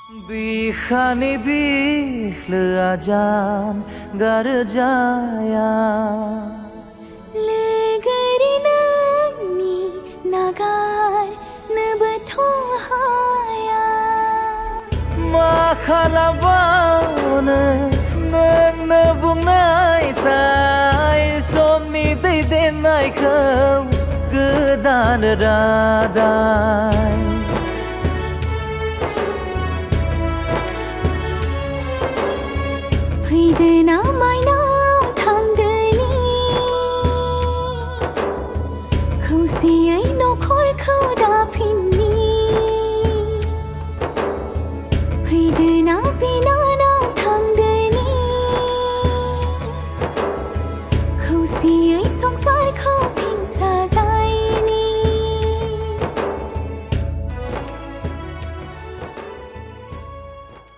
Bikhani bikhlajan garjaya Legarinani nagar nabatohaya Makhalabane nang nabungnay say somni day denay khau kedan radai Fैदना माइनाव थांदोनि खौसेयै नखरखौ दाफिननि फैदोना बिना